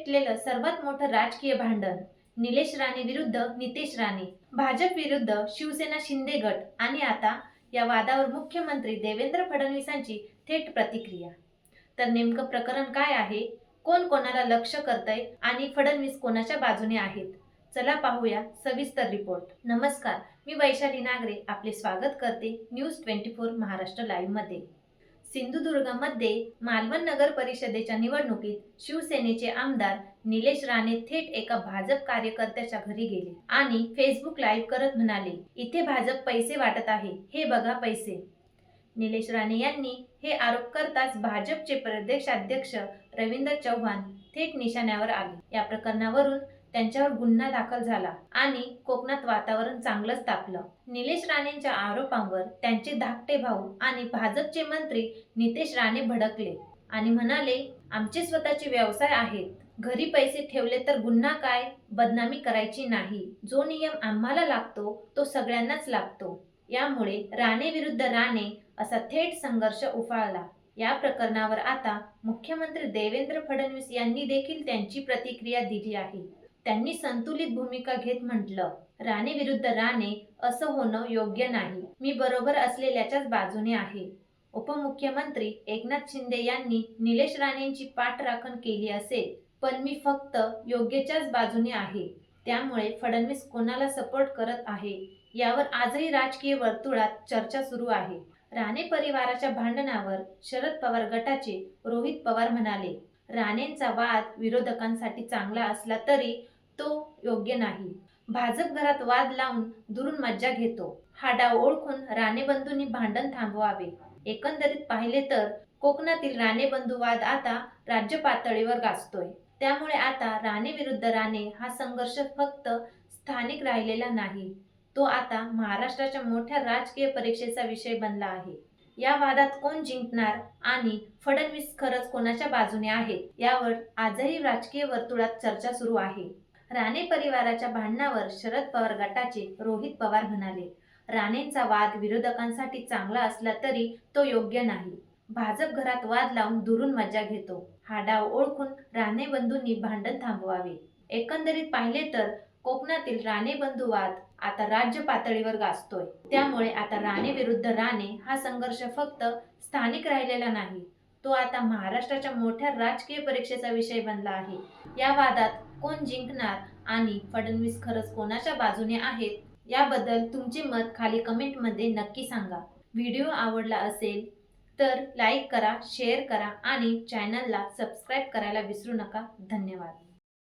पेटलेलं सर्वात मोठं राजकीय भांडण निलेश राणे विरुद्ध नितेश राणे, भाजप विरुद्ध शिवसेना शिंदे गट आणि आता या वादावर मुख्यमंत्री देवेंद्र फडणवीसांची थेट प्रतिक्रिया। तर नेमकं प्रकरण काय आहे, कोण कोणाला लक्ष करतंय आणि फडणवीस कोणाच्या बाजूने आहेत, चला पाहूया सविस्तर रिपोर्ट। नमस्कार, मी वैशाली नागरे आपले स्वागत करते न्यूज 24 महाराष्ट्र लाईव्ह मध्ये। सिंधुदुर्गमध्ये मालवण नगर परिषदेच्या निवडणुकीत शिवसेनेचे आमदार निलेश राणे थेट एका भाजप कार्यकर्त्याच्या घरी गेले आणि फेसबुक लाईव्ह करत म्हणाले, इथे भाजप पैसे वाटत आहे, हे बघा पैसे। निलेश राणे यांनी हे आरोप करताच भाजपचे प्रदेशाध्यक्ष रवींद्र चव्हाण थेट निशाण्यावर आले। या प्रकरणावरून त्यांच्यावर गुन्हा दाखल झाला आणि कोकणात वातावरण चांगलंच तापलं। निलेश राणेंच्या आरोपांवर त्यांचे धाकटे भाऊ आणि भाजपचे मंत्री नितेश राणे भडकले आणि म्हणाले, आमचे स्वतःचे व्यवसाय आहेत, घरी पैसे ठेवले तर गुन्हा काय, बदनामी करायची नाही, जो नियम आम्हाला लागतो तो सगळ्यांनाच लागतो। यामुळे राणे विरुद्ध राणे असा थेट संघर्ष उफाळला। या प्रकरणावर आता मुख्यमंत्री देवेंद्र फडणवीस यांनी देखील त्यांची प्रतिक्रिया दिली आहे। त्यांनी संतुलित भूमिका घेत म्हटलं, राणे विरुद्ध राणे असं होणं योग्य नाही, मी बरोबर असलेल्याच्याच बाजूने आहे। उपमुख्यमंत्री एकनाथ शिंदे यांनी निलेश राणेंची पाठराखण केली असेल, पण मी फक्त योग्यच्याच बाजूने आहे। त्यामुळे फडणवीस कोणाला सपोर्ट करत आहे यावर आजही राजकीय वर्तुळात चर्चा सुरू आहे। राणे परिवाराच्या भांडणावर शरद पवार गटाचे रोहित पवार म्हणाले, राणेंचा वाद विरोधकांसाठी चांगला असला तरी तो योग्य नाही। भाजप घरात वाद लावून दुरून मज्जा घेतो, हा डाव ओळखून राणे बंधूंनी भांडण थांबवावे। एकंदरीत पाहिले तर कोकणातील राणे बंधू वाद आता राज्य पातळीवर गाजतोय। त्यामुळे आता राणे विरुद्ध राणे हा संघर्ष फक्त स्थानिक राहिलेला नाही, तो आता महाराष्ट्राच्या मोठ्या राजकीय परीक्षेचा विषय बनला आहे। या वादात कोण जिंकणार आणि फडणवीस खरंच कोणाच्या बाजूने आहेत यावर आजही राजकीय वर्तुळात चर्चा सुरू आहे। राणे परिवाराच्या भांडणावर शरद पवार गटाचे रोहित पवार म्हणाले, राणेंचा वाद विरोधकांसाठी चांगला असला तरी तो योग्य नाही। भाजप घरात वाद लावून दुरून मज्जा घेतो, हा डाव ओळखून राणे बंधूंनी भांडण थांबवावे। एकंदरीत पाहिले तर कोकणातील राणे बंधू वाद आता राज्य पातळीवर गाजतोय। त्यामुळे आता राणे विरुद्ध राणे हा संघर्ष फक्त स्थानिक राहिलेला नाही, तो आता महाराष्ट्राच्या मोठ्या राजकीय परीक्षेचा विषय बनला आहे। या वादात कोण जिंकणार आणि फडणवीस खरंच कोणाच्या बाजूने आहेत याबद्दल तुमचे मत खाली कमेंटमध्ये नक्की सांगा। व्हिडिओ आवडला असेल तर लाईक करा, शेअर करा आणि चॅनलला सबस्क्राईब करायला विसरू नका। धन्यवाद।